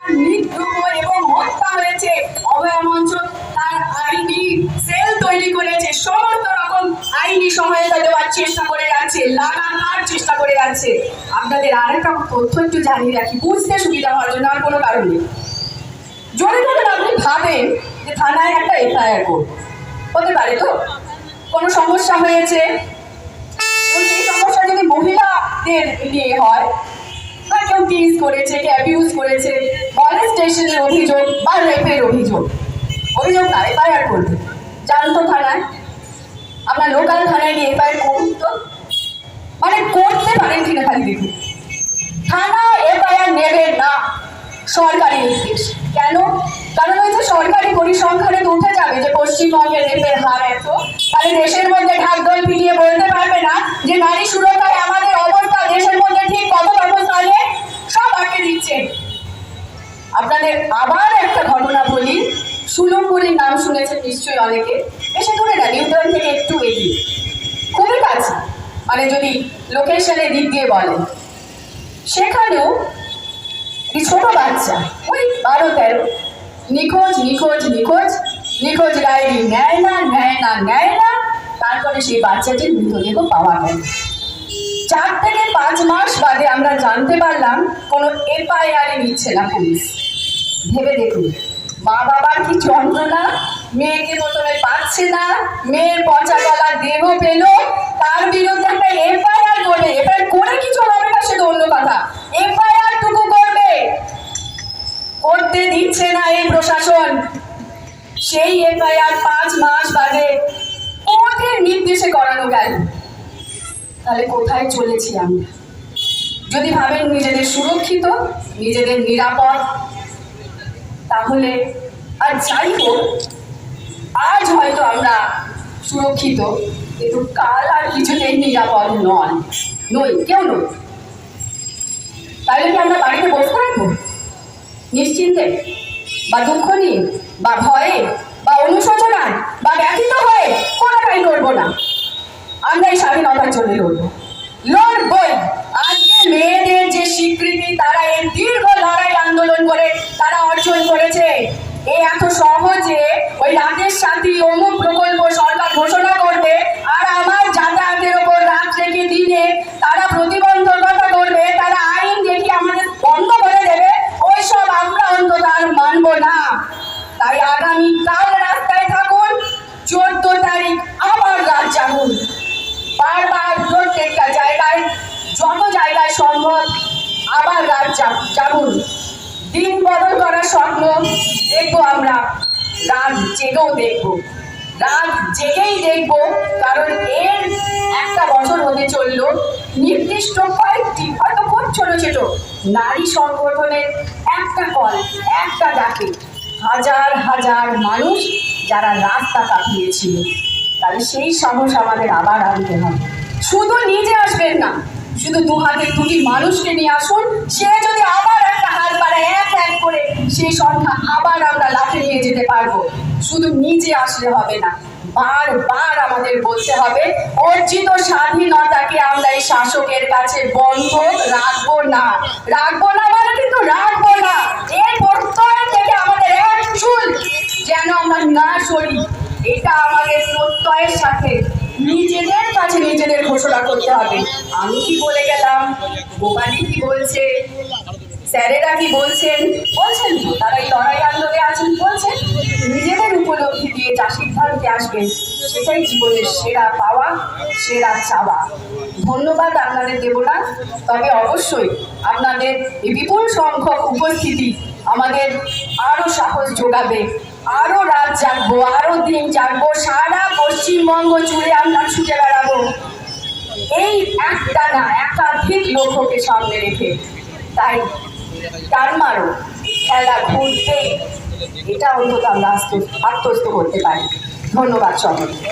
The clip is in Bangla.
এবং হত্যা হয়েছে। অভয়া মঞ্চ তার আইনি সেল তৈরি করেছে, সমস্ত রকম আইনি সহায়তা দেওয়ার চেষ্টা করে যাচ্ছে, লাগাতার চেষ্টা করে যাচ্ছে। আপনাদের আরেকটা তথ্য একটু জানিয়ে রাখি, বুঝতে সুবিধা হওয়ার জন্য, আর কোনো কারণ নেই। যদি ধরেন আপনি ভাবেন যে থানায় একটা এফআইআর করব, হতে পারে তো কোনো সমস্যা হয়েছে, সেই সমস্যা যদি মহিলাদের নিয়ে হয়, বা কেউ টিজ করেছে, কেউ অ্যাবিউজ করেছে, মলেস্টেশনের অভিযোগ বা রেপের অভিযোগ না এফআইআর করবে, যান তো থানায়, আপনার লোকাল থানায় গিয়ে এফআইআর করুন তো, মানে করতে পারেন কিনা খালি দেখুন। থানা এফআইআর নেবে না, সরকারি নির্দেশ। কেন? কারণ ওই যে সরকারি পরিসংখ্যানে উঠে যাবে যে পশ্চিমবঙ্গের রেপের হার এত, তাহলে দেশের মধ্যে ঢাকঢোল পিটিয়ে বলতে পারবে না যে নারী সুরক্ষায় আমাদের অবস্থা দেশের মধ্যে ঠিক কত অবস্থানে, সব আটকে দিচ্ছে। আপনাদের আবার একটা ঘটনা বলি, সুলমপুরের নাম শুনেছেন নিশ্চয়ই অনেকে, বেশি দূরে না, নিউটাউন থেকে একটু এগিয়ে, খুবই কাছে, মানে যদি লোকেশনের দিক দিয়ে বলেন। সেখানেও ছোট বাচ্চা, ওই 12-13, নিখোঁজ নিখোঁজ নিখোঁজ নিখোঁজ, ডায়েরি নেয় না নেয় না নেয় না, তারপরে সেই বাচ্চাটির মৃতদেহ পাওয়া গেল। 4 থেকে 5 মাস বাদে আমরা জানতে পারলাম কোনো এফআইআর নিচ্ছে না পুলিশ। ভেবে দেখুন, মা বাবার কি যন্ত্রণা, মেয়েকে প্রথমে পাচ্ছে না, মেয়ের পচা গলা দেহ পেল, তার বিরুদ্ধে একটা এফআইআর করবে, এফআইআর করে কিছু হবে না সে তো অন্য কথা, এফআইআর টুকু করবে, করতে দিচ্ছে না এই প্রশাসন। সেই এফআইআর 5 মাস বাদে কোর্টের নির্দেশে করানো গেল। তাহলে কোথায় চলেছি আমরা? যদি ভাবেন নিজেদের সুরক্ষিত, নিজেদের নিরাপদ, তাহলে আর যাই হোক, আজ হয়তো আমরা সুরক্ষিত, কিন্তু কাল আর কিছুতেই নিরাপদ নই, কেউ নই। তাহলে কি আমরা বাড়িতে বসে থাকবো নিশ্চিন্তে, বা দুঃখ নিয়ে, বা ভয়ে, বা অনুশোচনায়, বা ব্যথিত হয়ে কোনোটাই লড়বো না? আমরা এই স্বাধীনতার জন্য লড়বই। আজকে মেয়েদের যে স্বীকৃতি তারা এই দীর্ঘ লড়াই আন্দোলন করে তারা অর্জন করেছে, এই এত সহজে ওই রাতের সাথী অমুক প্রকল্প সরকার ঘোষণা করবে আর আমার যাতায়াতের ওপর রাত রেখে দিনে তারা প্রতিবন্ধকতা করবে, তারা আইন দেখে আমাদের বন্ধ করে দেবে, ওইসব আমরা অন্তত আর মানবো না। তাই আগামী কাল রাস্তায় থাকুন, 14 তারিখ আবার রাত জাগুন, বারবার প্রত্যেকটা জায়গায়, যত জায়গায় সম্ভব আবার রাত জাগুন। দিন বদল করার স্বপ্ন দেখবো আমরা, রাত জেগেও দেখবো, রাত জেগেই দেখবো, কারণ এর 1 বছর হতে চললো। নির্দিষ্ট কয়েকটি হয়তো খুব ছোট ছোট নারী সংগঠনের একটা কল, একটা ডাকে হাজার হাজার মানুষ যারা রাস্তা কাঁপিয়েছিল। তাহলে সেই সাহস আমাদের আবার আনতে হবে। শুধু নিজে আসবেন না, শুধু 2 হাতে 2টি মানুষকে নিয়ে আসুন, সে যদি আবার একটা হাত বাড়ায়, এক এক করে সেই সংখ্যা আবার আমরা লাফে নিয়ে যেতে পারবো। শুধু নিজে আসলে হবে না, বারবার আমাদের বলতে হবে অর্জিত স্বাধীনতাকে আমরা এই শাসকের কাছে বন্ধক রাখবো না, মানে কিন্তু রাখবো না। এই প্রত্যয় থেকে আমাদের এক চুল যেন আমরা না সরি, এটা আমাদের প্রত্যয়ের সাথে নিজেদের কাছে নিজেদের ঘোষণা করতে হবে। আমি কি বলে গেলাম, গোপালি কি বলছে, স্যারেরা কি বলছেন তো, তারা এই লড়াই আন্দোলনে আছেন, বলছেন নিজেদের উপলব্ধি দিয়ে যা সিদ্ধান্তে আসবেন সেটাই জীবনের সেরা পাওয়া, সেরা চাওয়া। ধন্যবাদ আপনাদের দেব না, তবে অবশ্যই আপনাদের এই বিপুল সংখ্যক উপস্থিতি আমাদের আরো সাহস যোগাবে, আরো রাত জাগবো, আরো দিন জাগবো, সারা পশ্চিমবঙ্গ জুড়ে আমরা ছুটে বেড়াবো এই একটা না একাধিক লক্ষ্যকে সামনে রেখে। তাই টার্মারও খেলা ঘুরতে, এটা অন্তত আমরা আত্মস্থ করতে পারি। ধন্যবাদ সকলকে।